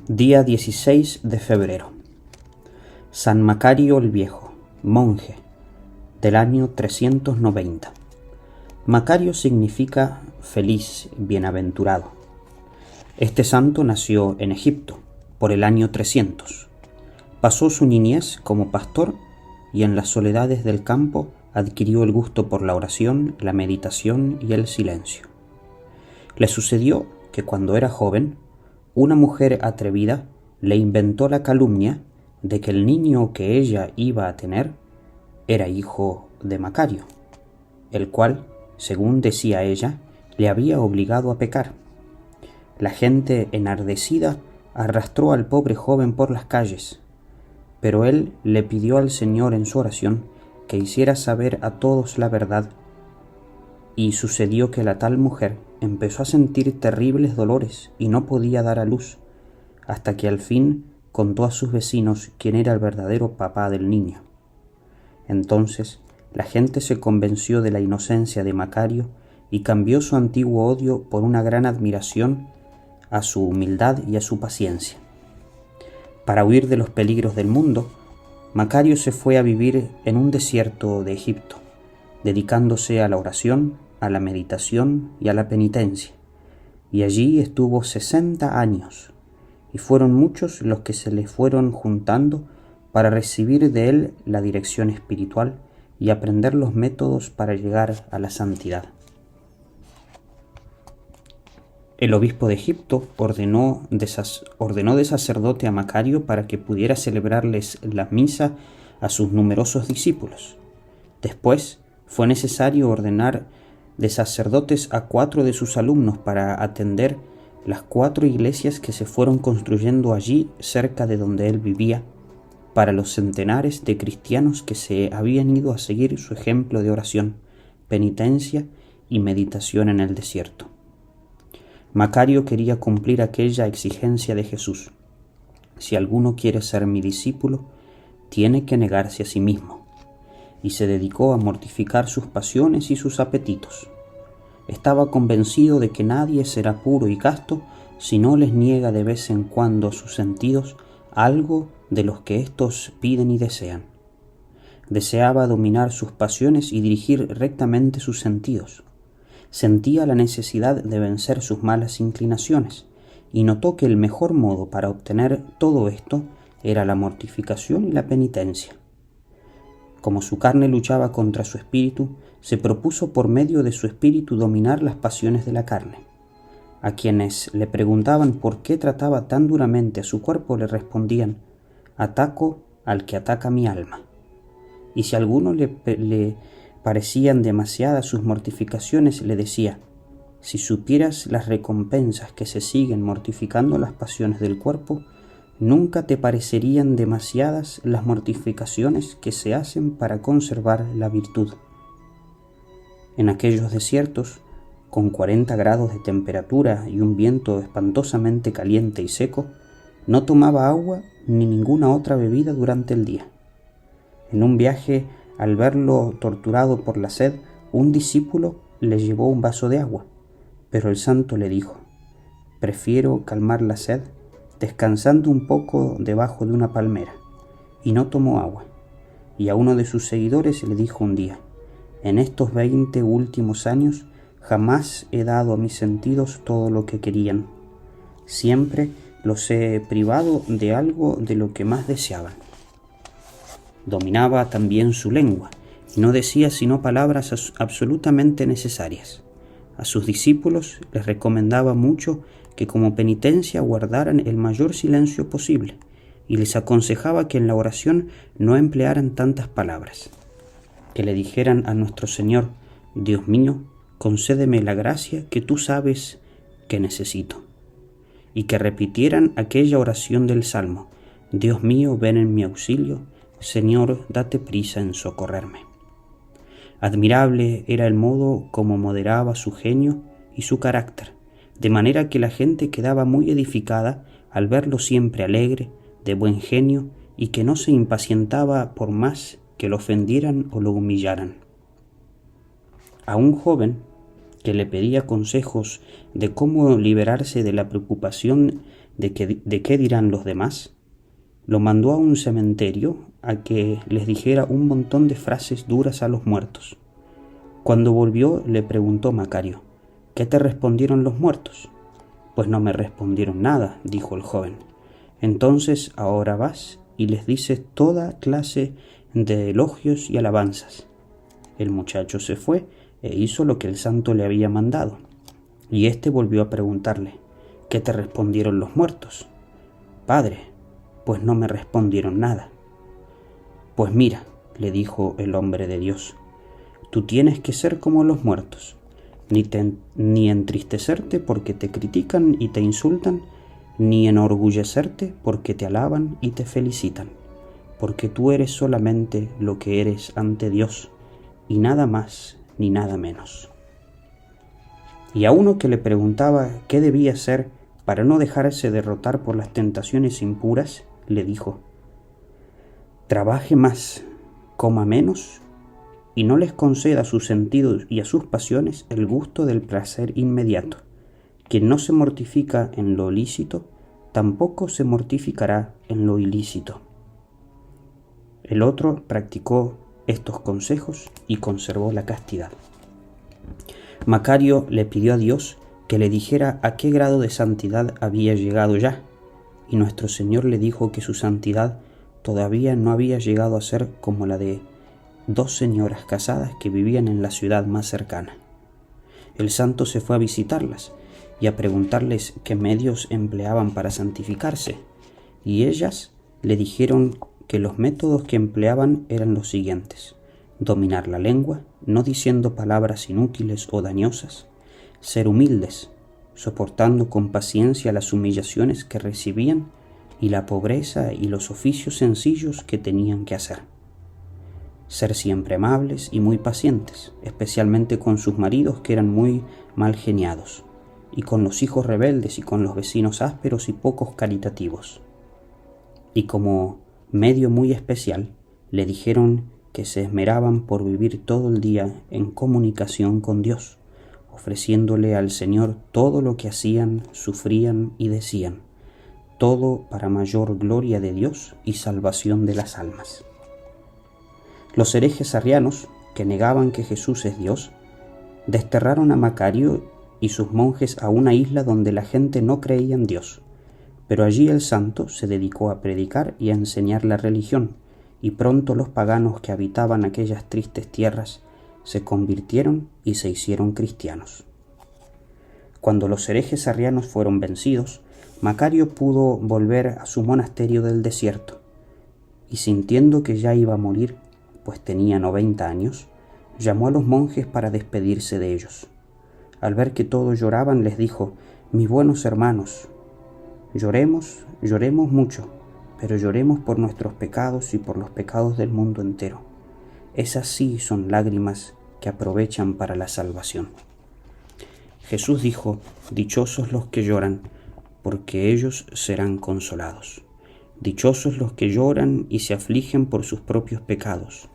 Día 16 de febrero. San Macario el Viejo, monje, del año 390. Macario significa feliz, bienaventurado. Este santo nació en Egipto, por el año 300. Pasó su niñez como pastor y en las soledades del campo adquirió el gusto por la oración, la meditación y el silencio. Le sucedió que cuando era joven, una mujer atrevida le inventó la calumnia de que el niño que ella iba a tener era hijo de Macario, el cual, según decía ella, le había obligado a pecar. La gente enardecida arrastró al pobre joven por las calles, pero él le pidió al Señor en su oración que hiciera saber a todos la verdad, y sucedió que la tal mujer empezó a sentir terribles dolores y no podía dar a luz, hasta que al fin contó a sus vecinos quién era el verdadero papá del niño. Entonces la gente se convenció de la inocencia de Macario y cambió su antiguo odio por una gran admiración a su humildad y a su paciencia. Para huir de los peligros del mundo, Macario se fue a vivir en un desierto de Egipto, dedicándose a la oración, a la meditación y a la penitencia, y allí estuvo 60 años, y fueron muchos los que se le fueron juntando para recibir de él la dirección espiritual y aprender los métodos para llegar a la santidad. El obispo de Egipto ordenó de sacerdote a Macario para que pudiera celebrarles la misa a sus numerosos discípulos. Después fue necesario ordenar de sacerdotes a 4 de sus alumnos para atender las 4 iglesias que se fueron construyendo allí cerca de donde él vivía, para los centenares de cristianos que se habían ido a seguir su ejemplo de oración, penitencia y meditación en el desierto. Macario quería cumplir aquella exigencia de Jesús: si alguno quiere ser mi discípulo, tiene que negarse a sí mismo, y se dedicó a mortificar sus pasiones y sus apetitos. Estaba convencido de que nadie será puro y casto si no les niega de vez en cuando a sus sentidos algo de los que éstos piden y desean. Deseaba dominar sus pasiones y dirigir rectamente sus sentidos. Sentía la necesidad de vencer sus malas inclinaciones y notó que el mejor modo para obtener todo esto era la mortificación y la penitencia. Como su carne luchaba contra su espíritu, se propuso por medio de su espíritu dominar las pasiones de la carne. A quienes le preguntaban por qué trataba tan duramente a su cuerpo, le respondían: ataco al que ataca mi alma. Y si a alguno le parecían demasiadas sus mortificaciones, le decía: si supieras las recompensas que se siguen mortificando las pasiones del cuerpo, nunca te parecerían demasiadas las mortificaciones que se hacen para conservar la virtud. En aquellos desiertos, con 40 grados de temperatura y un viento espantosamente caliente y seco, no tomaba agua ni ninguna otra bebida durante el día. En un viaje, al verlo torturado por la sed, un discípulo le llevó un vaso de agua, pero el santo le dijo: prefiero calmar la sed descansando un poco debajo de una palmera, y no tomó agua. Y a uno de sus seguidores le dijo un día: en estos 20 últimos años jamás he dado a mis sentidos todo lo que querían. Siempre los he privado de algo de lo que más deseaban. Dominaba también su lengua y no decía sino palabras absolutamente necesarias. A sus discípulos les recomendaba mucho que como penitencia guardaran el mayor silencio posible, y les aconsejaba que en la oración no emplearan tantas palabras, que le dijeran a nuestro Señor: Dios mío, concédeme la gracia que tú sabes que necesito, y que repitieran aquella oración del Salmo: Dios mío, ven en mi auxilio, Señor, date prisa en socorrerme. Admirable era el modo como moderaba su genio y su carácter, de manera que la gente quedaba muy edificada al verlo siempre alegre, de buen genio, y que no se impacientaba por más que lo ofendieran o lo humillaran. A un joven que le pedía consejos de cómo liberarse de la preocupación de qué dirán los demás, lo mandó a un cementerio a que les dijera un montón de frases duras a los muertos. Cuando volvió, le preguntó Macario: ¿qué te respondieron los muertos? Pues no me respondieron nada, dijo el joven. Entonces ahora vas y les dices toda clase de elogios y alabanzas. El muchacho se fue e hizo lo que el santo le había mandado. Y éste volvió a preguntarle: ¿qué te respondieron los muertos? Padre, pues no me respondieron nada. Pues mira, le dijo el hombre de Dios, tú tienes que ser como los muertos, ni entristecerte porque te critican y te insultan, ni enorgullecerte porque te alaban y te felicitan, porque tú eres solamente lo que eres ante Dios, y nada más ni nada menos. Y a uno que le preguntaba qué debía hacer para no dejarse derrotar por las tentaciones impuras, le dijo: trabaje más, coma menos, y no les conceda a sus sentidos y a sus pasiones el gusto del placer inmediato. Quien no se mortifica en lo lícito, tampoco se mortificará en lo ilícito. El otro practicó estos consejos y conservó la castidad. Macario le pidió a Dios que le dijera a qué grado de santidad había llegado ya, y nuestro Señor le dijo que su santidad todavía no había llegado a ser como la de 2 señoras casadas que vivían en la ciudad más cercana. El santo se fue a visitarlas y a preguntarles qué medios empleaban para santificarse, y ellas le dijeron que los métodos que empleaban eran los siguientes: dominar la lengua, no diciendo palabras inútiles o dañosas, ser humildes, soportando con paciencia las humillaciones que recibían y la pobreza y los oficios sencillos que tenían que hacer. Ser siempre amables y muy pacientes, especialmente con sus maridos que eran muy mal geniados, y con los hijos rebeldes y con los vecinos ásperos y pocos caritativos. Y como medio muy especial, le dijeron que se esmeraban por vivir todo el día en comunicación con Dios, ofreciéndole al Señor todo lo que hacían, sufrían y decían, todo para mayor gloria de Dios y salvación de las almas. Los herejes arrianos, que negaban que Jesús es Dios, desterraron a Macario y sus monjes a una isla donde la gente no creía en Dios, pero allí el santo se dedicó a predicar y a enseñar la religión, y pronto los paganos que habitaban aquellas tristes tierras se convirtieron y se hicieron cristianos. Cuando los herejes arrianos fueron vencidos, Macario pudo volver a su monasterio del desierto, y sintiendo que ya iba a morir, pues tenía 90 años, llamó a los monjes para despedirse de ellos. Al ver que todos lloraban, les dijo: mis buenos hermanos, lloremos mucho, pero lloremos por nuestros pecados y por los pecados del mundo entero. Esas sí son lágrimas que aprovechan para la salvación. Jesús dijo: dichosos los que lloran, porque ellos serán consolados. Dichosos los que lloran y se afligen por sus propios pecados.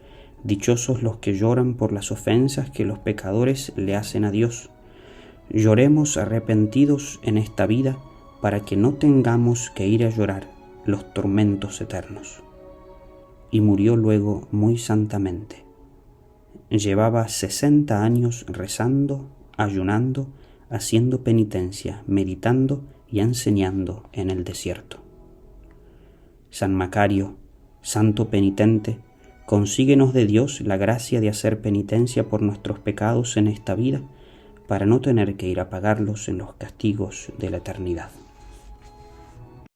Dichosos los que lloran por las ofensas que los pecadores le hacen a Dios. Lloremos arrepentidos en esta vida para que no tengamos que ir a llorar los tormentos eternos. Y murió luego muy santamente. Llevaba 60 años rezando, ayunando, haciendo penitencia, meditando y enseñando en el desierto. San Macario, santo penitente, consíguenos de Dios la gracia de hacer penitencia por nuestros pecados en esta vida, para no tener que ir a pagarlos en los castigos de la eternidad.